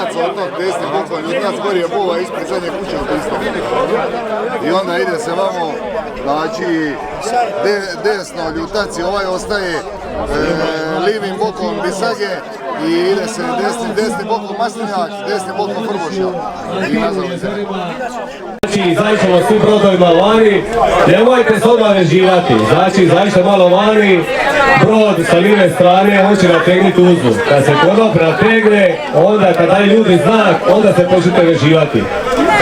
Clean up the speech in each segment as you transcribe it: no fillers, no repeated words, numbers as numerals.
baca od tog desni bokom i od nas gori je bova ispred zadnje kuće od isto. I onda ide se vamo, znači desno ljutaci, ovaj ostaje livim bokom Bisage i ide se desni bokom Maslinjak, desni bokom Vrbošnjak i nazad se. Znači, izađemo svim brodovima vani, nemojte se odmah veživati, znači izađite malo vani, brod sa lijeve strane, on će nategniti uzu. Kad se konop nategne, onda kad daju ljudi znak, onda se počnete veživati.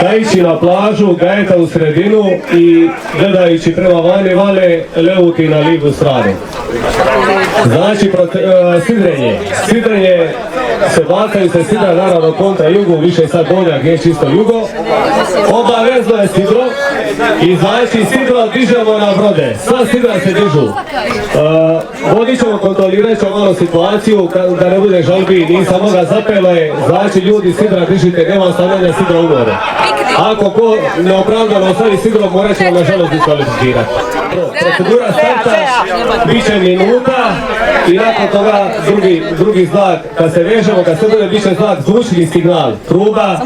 Da ići na plažu, gajeta u sredinu i gledajući prema vani vale leuti na livu stranu. Znači, sidrenje se bacaju se sidra naravno kontra jugu, više sad donja gdje je čisto jugo. Obavezno je sidro i znači sidro dižemo na brode, sva sidra se dižu. Vodit ćemo, kontrolirat ćemo malo situaciju da ne bude žalbi, nisam moga zapele, znači ljudi sidra dižite, nema ostavljanja sidra u more. Ako ko neopravdano ostavi sidro, morat ćemo nažalost diskvalificirati. Procedura starta, bit će minuta i nakon toga drugi znak, kad se vežemo, kad se bude bit će znak zvučni signal, truba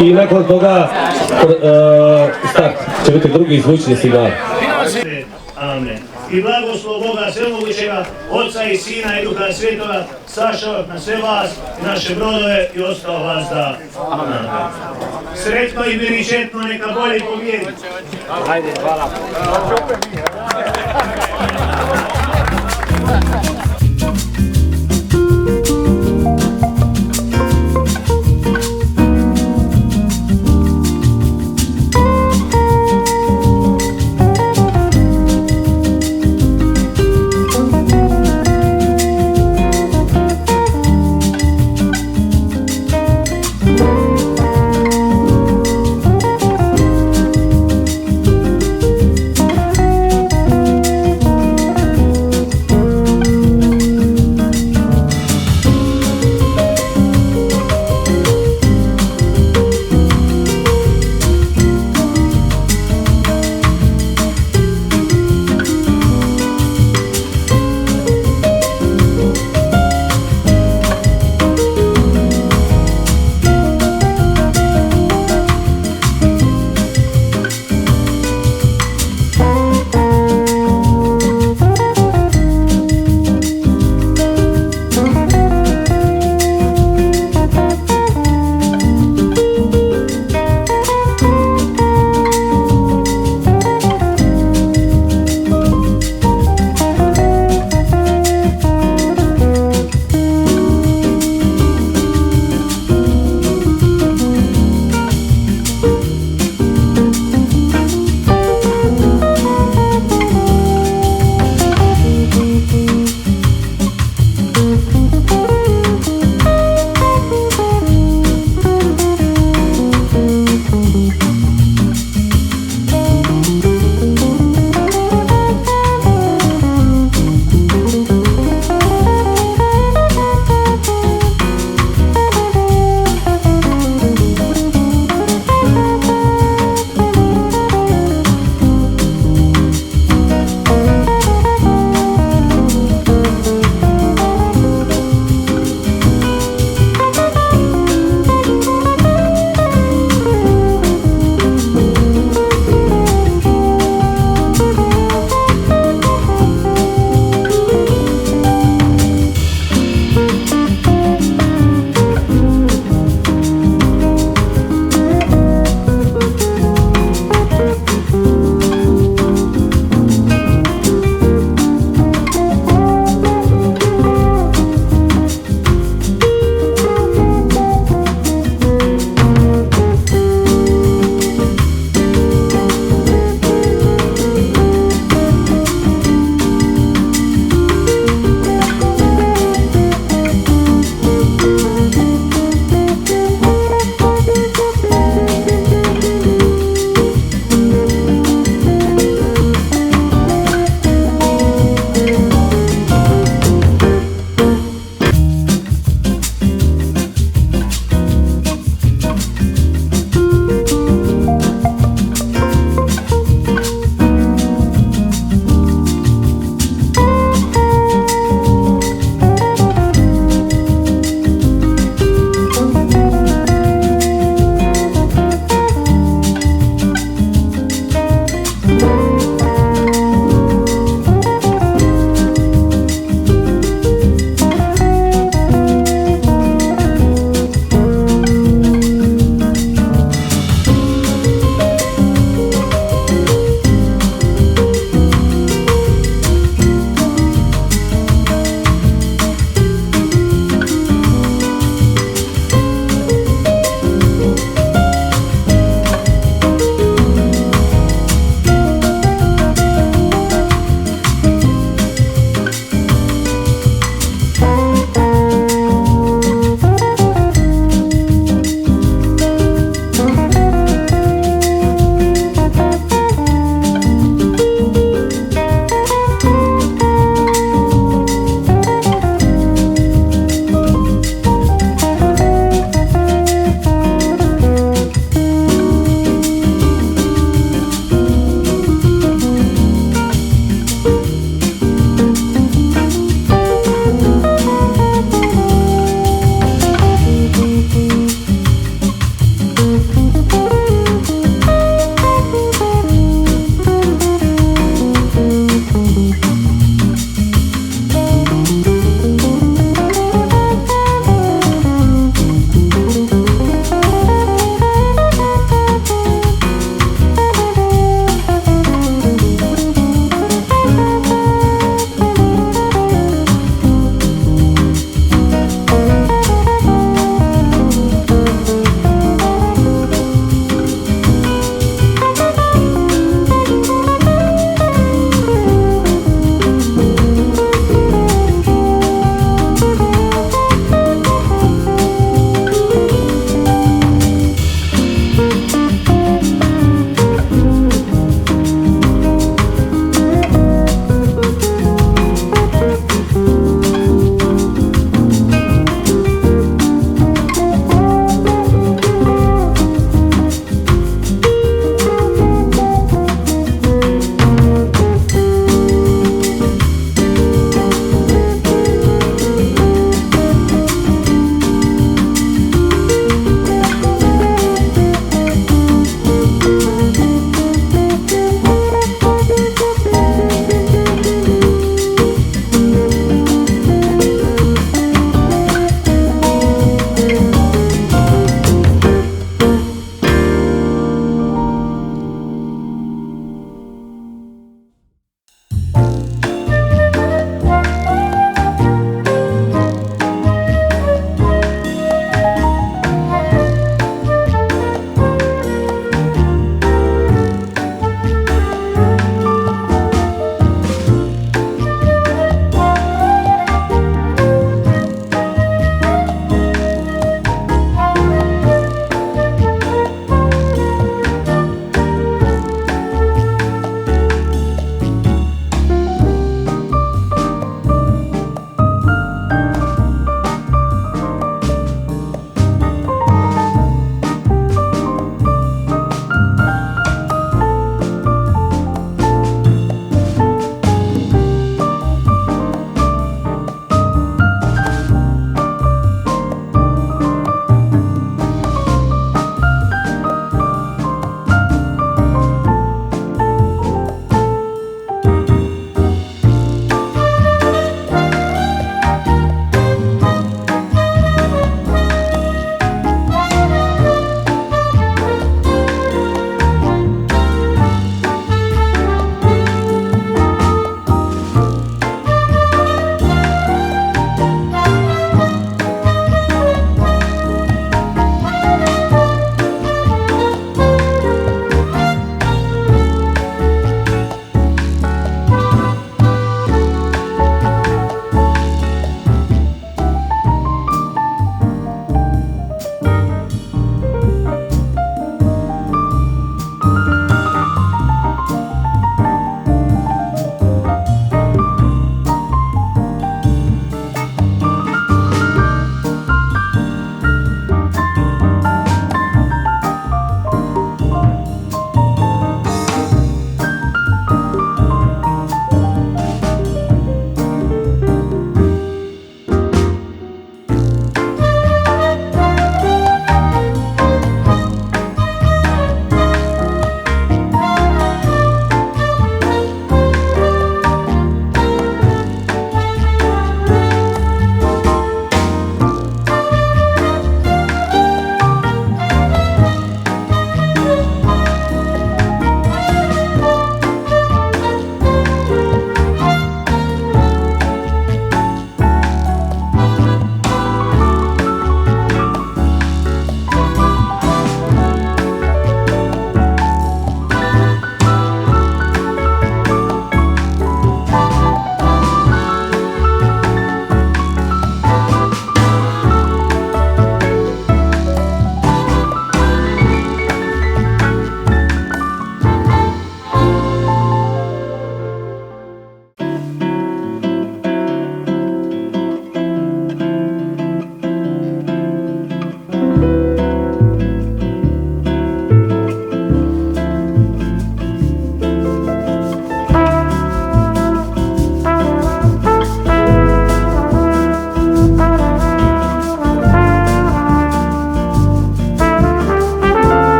i nakon toga start, će biti drugi zvučni signal. Amen. I blagoslov Boga Svemogućega, Otca i Sina i Duha Svetoga, sašao na sve vas, naše brodove i ostao vas da. Amen. Sretno i beričetno, neka bolje pobjedi. Hajde, hvala.